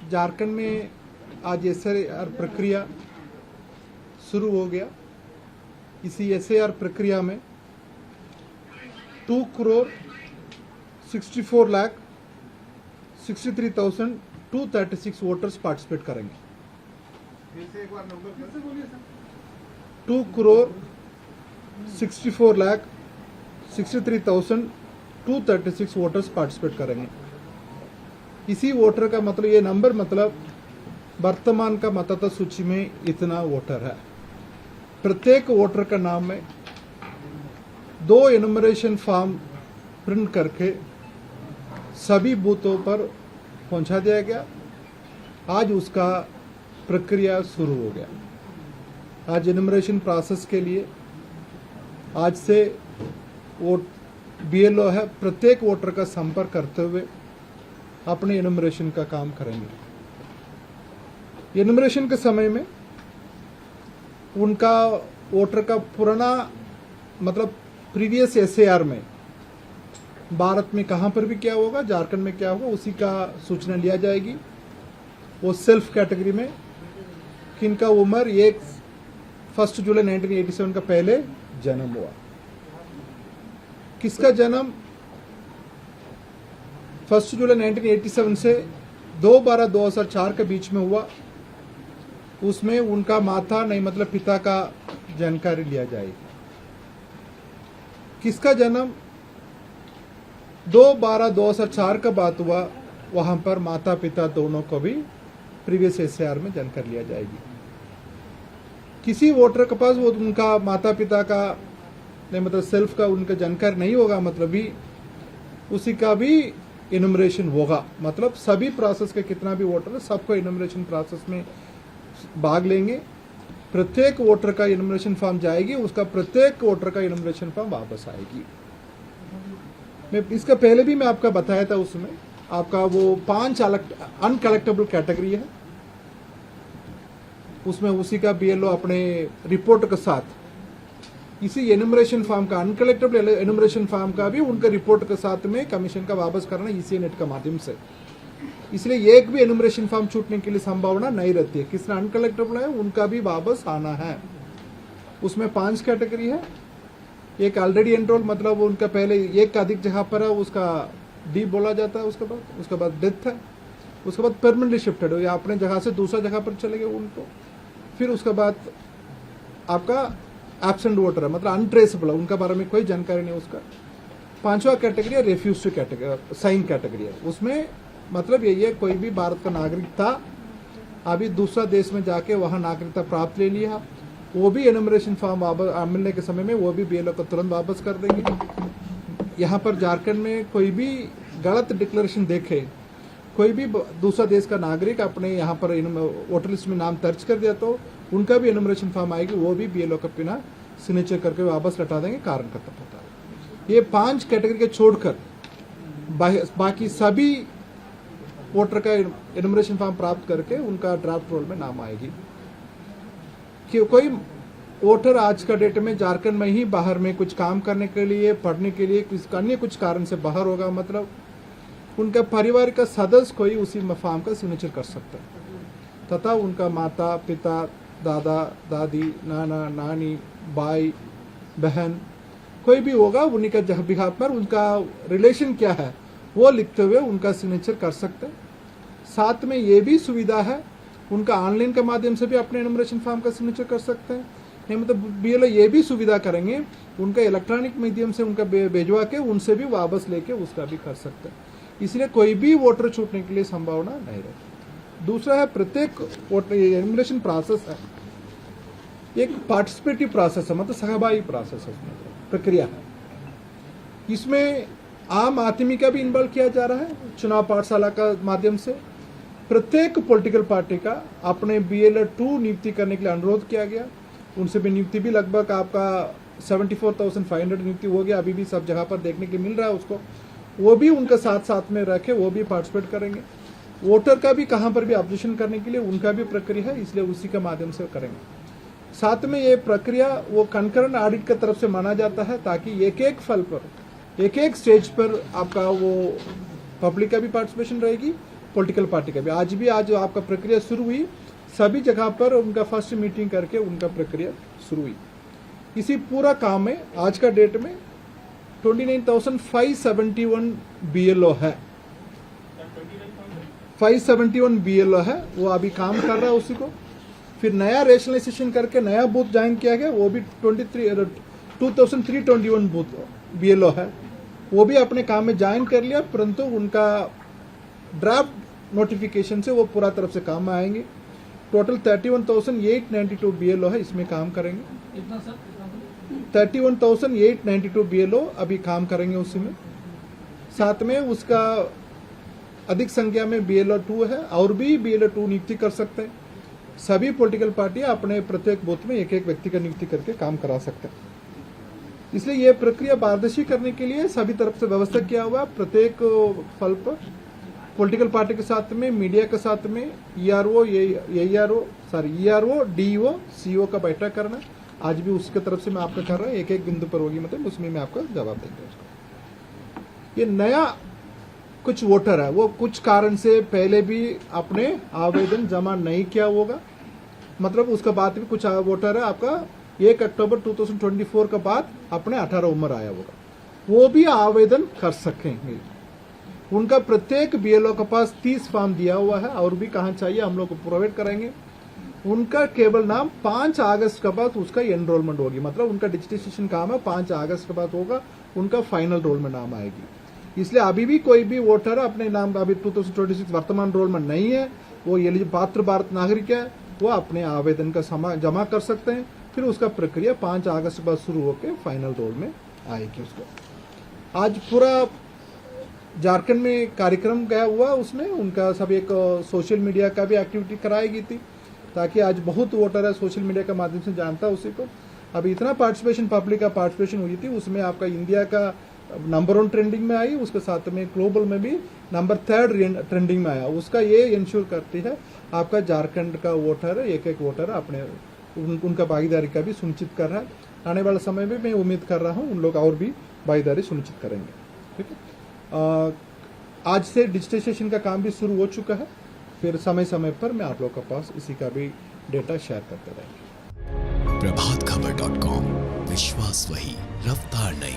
झारखंड में आज एसआईआर प्रक्रिया शुरू हो गया। इसी एसआईआर प्रक्रिया में 2,64,63,236 वोटर्स पार्टिसिपेट करेंगे। 2,64,63,236 वोटर्स पार्टिसिपेट करेंगे। इसी वोटर का मतलब, ये नंबर मतलब वर्तमान का मतदाता सूची में इतना वोटर है। प्रत्येक वोटर का नाम में 2 एनुमरेशन फॉर्म प्रिंट करके सभी बूथों पर पहुंचा दिया गया। आज उसका प्रक्रिया शुरू हो गया। आज एनुमरेशन प्रोसेस के लिए आज से वोट बीएलओ है प्रत्येक वोटर का संपर्क करते हुए अपने एनुमरेशन का काम करेंगे। एनुमरेशन के समय में उनका वोटर का पुराना मतलब प्रीवियस एसआईआर में भारत में कहां पर भी क्या होगा, झारखंड में क्या होगा, उसी का सूचना लिया जाएगी। वो सेल्फ कैटेगरी में किनका उम्र 1 जुलाई 1987 का पहले जन्म हुआ, किसका जन्म 1 जुलाई 1987 से 2/12/2004 के बीच में हुआ, उसमें उनका माता नहीं मतलब पिता का जानकारी लिया जाएगी। किसका जन्म 2/12/2004 का बाद हुआ, वहां पर माता पिता दोनों को भी प्रीवियस एसआईआर में जानकारी लिया जाएगी। किसी वोटर के पास वो उनका माता पिता का नहीं मतलब सेल्फ का उनका जानकारी नहीं होगा, मतलब भी उसी का भी एनुमरेशन होगा। मतलब सभी प्रोसेस के कितना भी वोटर है सबको एनुमरेशन प्रोसेस में भाग लेंगे। प्रत्येक वोटर का एनुमरेशन फॉर्म जाएगी, उसका प्रत्येक वोटर का एनुमरेशन फॉर्म वापस आएगी। मैं इसका पहले भी मैं आपका बताया था, उसमें आपका वो 5 अनकलेक्टेबल कैटेगरी है, उसमें उसी का बीएलओ अपने रिपोर्ट के साथ इसी एनुमरेशन फॉर्म का अनकलेक्टेबल एनुमरेशन फॉर्म का भी उनका रिपोर्ट के साथ में कमीशन का वापस करना इसी नेट का माध्यम से। इसलिए एक भी एनुमरेशन फॉर्म छूटने के लिए संभावना नहीं रहती है। किसने अनकलेक्टेबल है उनका भी वापस आना है। उसमें 5 कैटेगरी है। एक ऑलरेडी एनरोल मतलब उनका पहले एक का अधिक जगह पर है, उसका डी बोला जाता है। उसके बाद डेथ है, उसके बाद परमानेंटली शिफ्टेड हो या अपने जगह से दूसरा जगह पर चले गए उनको। फिर उसके बाद आपका एब्सेंट वोटर है मतलब अनट्रेसेबल है, उनका बारे में कोई जानकारी नहीं उसका। 5वां कैटेगरी है refuse to category, sign category है। उसमें मतलब यही है कोई भी भारत का नागरिक था, अभी दूसरा देश में जाके वहां नागरिकता प्राप्त ले लिया, वो भी एनुमरेशन फॉर्म वापस मिलने के समय में वो भी बीएलओ को तुरंत वापस कर देंगे। यहाँ पर झारखंड में कोई भी गलत डिक्लेरेशन देखे, कोई भी दूसरा देश का नागरिक अपने यहाँ पर वोटर लिस्ट में नाम दर्ज कर दिया तो उनका भी एनुमरेशन फॉर्म आएगी, वो भी बीएलओ का बिना सिग्नेचर करके वापस लौटा देंगे। कारण का तब होता है। ये 5 कैटेगरी के छोड़कर बाकी सभी वोटर का एनुमरेशन फॉर्म प्राप्त करके उनका ड्राफ्ट रोल में नाम आएगी। कि कोई वोटर आज का डेट में झारखंड में ही बाहर में कुछ काम करने के लिए, पढ़ने के लिए, अन्य कुछ कारण से बाहर होगा, मतलब उनका परिवार का सदस्य कोई उसी फॉर्म का सिग्नेचर कर सकता है तथा उनका माता पिता, दादा दादी, नाना नानी, भाई बहन कोई भी होगा, उन्हीं का बिहाफ पर उनका रिलेशन क्या है वो लिखते हुए उनका सिग्नेचर कर सकते हैं। साथ में ये भी सुविधा है उनका ऑनलाइन के माध्यम से भी अपने एनुमरेशन फॉर्म का सिग्नेचर कर सकते हैं। नहीं मतलब बीएलओ ये भी सुविधा करेंगे उनका इलेक्ट्रॉनिक माध्यम से उनका भेजवा के उनसे भी वापस लेके उसका भी कर सकते हैं। इसलिए कोई भी वोटर छूटने के लिए संभावना नहीं रहती। दूसरा है प्रत्येक वोटर एनुमरेशन प्रोसेस है एक पार्टिसिपेटिव प्रोसेस है, मतलब सहभागी प्रोसेस है, प्रक्रिया है। इसमें आम आदमी का भी इन्वॉल्व किया जा रहा है। चुनाव पाठशाला का माध्यम से प्रत्येक पॉलिटिकल पार्टी का अपने बीएलओ 2 नियुक्ति करने के लिए अनुरोध किया गया। उनसे भी नियुक्ति भी लगभग आपका 74,500 नियुक्ति हो गया। अभी भी सब जगह पर देखने के मिल रहा है उसको, वो भी उनका साथ में रखे, वो भी पार्टिसिपेट करेंगे। वोटर का भी कहां पर भी ऑब्जेक्शन करने के लिए उनका भी प्रक्रिया है, इसलिए उसी के माध्यम से करेंगे। साथ में ये प्रक्रिया वो कंकरेंट ऑडिट की तरफ से माना जाता है ताकि एक फल पर एक स्टेज पर आपका वो पब्लिक का भी पार्टिसिपेशन रहेगी, पॉलिटिकल पार्टी का भी आज आपका प्रक्रिया शुरू हुई, सभी जगह पर उनका फर्स्ट मीटिंग करके उनका प्रक्रिया शुरू हुई। इसी पूरा काम में आज का डेट में 29,571 BLO है, 571 BLO है, वो अभी काम कर रहा है उसी को। फिर नया रेशनलाइजेशन करके नया बूथ ज्वाइन किया गया, वो भी 2321 बूथ BLO है, वो भी अपने काम में ज्वाइन कर लिया, परंतु उनका ड्राफ्ट नोटिफिकेशन से वो पूरा तरफ से काम में आएंगे। टोटल 31,892 BLO है, इसमें काम करेंगे। कितना सर? 31,892 BLO अभी काम करेंगे उसी में। साथ में उसका अधिक संख्या में BLO 2 है, और भी BLO 2 नियुक्ति कर सकते हैं। सभी पॉलिटिकल पार्टियां अपने प्रत्येक बूथ में एक एक व्यक्ति का नियुक्ति करके काम करा सकते हैं। इसलिए यह प्रक्रिया पारदर्शी करने के लिए सभी तरफ से व्यवस्था किया हुआ। प्रत्येक फल पर पॉलिटिकल पार्टी के साथ में, मीडिया के साथ में ERO, DEO, CO का बैठक करना, आज भी उसके तरफ से मैं आपको कर रहा हूँ, एक एक बिंदु पर होगी, मतलब उसमें मैं आपको जवाब देंगे उसको। ये नया कुछ वोटर है, वो कुछ कारण से पहले भी अपने आवेदन जमा नहीं किया होगा, मतलब उसका बाद भी कुछ वोटर है आपका 1 अक्टूबर 2024 के बाद अपने 18 उम्र आया होगा, वो भी आवेदन कर सकेंगे। उनका प्रत्येक BLO के पास 30 फॉर्म दिया हुआ है, और भी कहाँ चाहिए हम लोग प्रोवाइड करेंगे। उनका केवल नाम 5 अगस्त के बाद उसका एनरोलमेंट होगी, मतलब उनका डिजिटलाइजेशन काम है 5 अगस्त के बाद होगा, उनका फाइनल रोल में नाम आएगी। इसलिए अभी भी कोई भी वोटर अपने नाम अभी 2026 वर्तमान रोल में नहीं है, वो पात्र भारत नागरिक है, वो अपने आवेदन का जमा कर सकते हैं। फिर उसका प्रक्रिया 5 अगस्त के बाद शुरू होकर फाइनल रोल में आएगी उसको। आज पूरा झारखंड में कार्यक्रम गया हुआ, उसमें उनका सब एक सोशल मीडिया का भी एक्टिविटी कराई गई थी, ताकि आज बहुत वोटर है सोशल मीडिया के माध्यम से जानता है उसी को। अभी इतना पार्टिसिपेशन, पब्लिक का पार्टिसिपेशन हुई थी, उसमें आपका इंडिया का नंबर 1 ट्रेंडिंग में आई, उसके साथ में ग्लोबल में भी नंबर 3 ट्रेंडिंग में आया। उसका ये इंश्योर करती है आपका झारखंड का वोटर, एक वोटर अपने उनका भागीदारी का भी सुनिश्चित कर रहा है। आने वाले समय में मैं उम्मीद कर रहा हूँ उन लोग और भी भागीदारी सुनिश्चित करेंगे। ठीक है, आज से डिजिटलाइजेशन का काम भी शुरू हो चुका है, फिर समय समय पर मैं आप लोग के पास इसी का भी डेटा शेयर करते रहेंगे। प्रभातखबर.com, विश्वास वही, रफ्तार नहीं।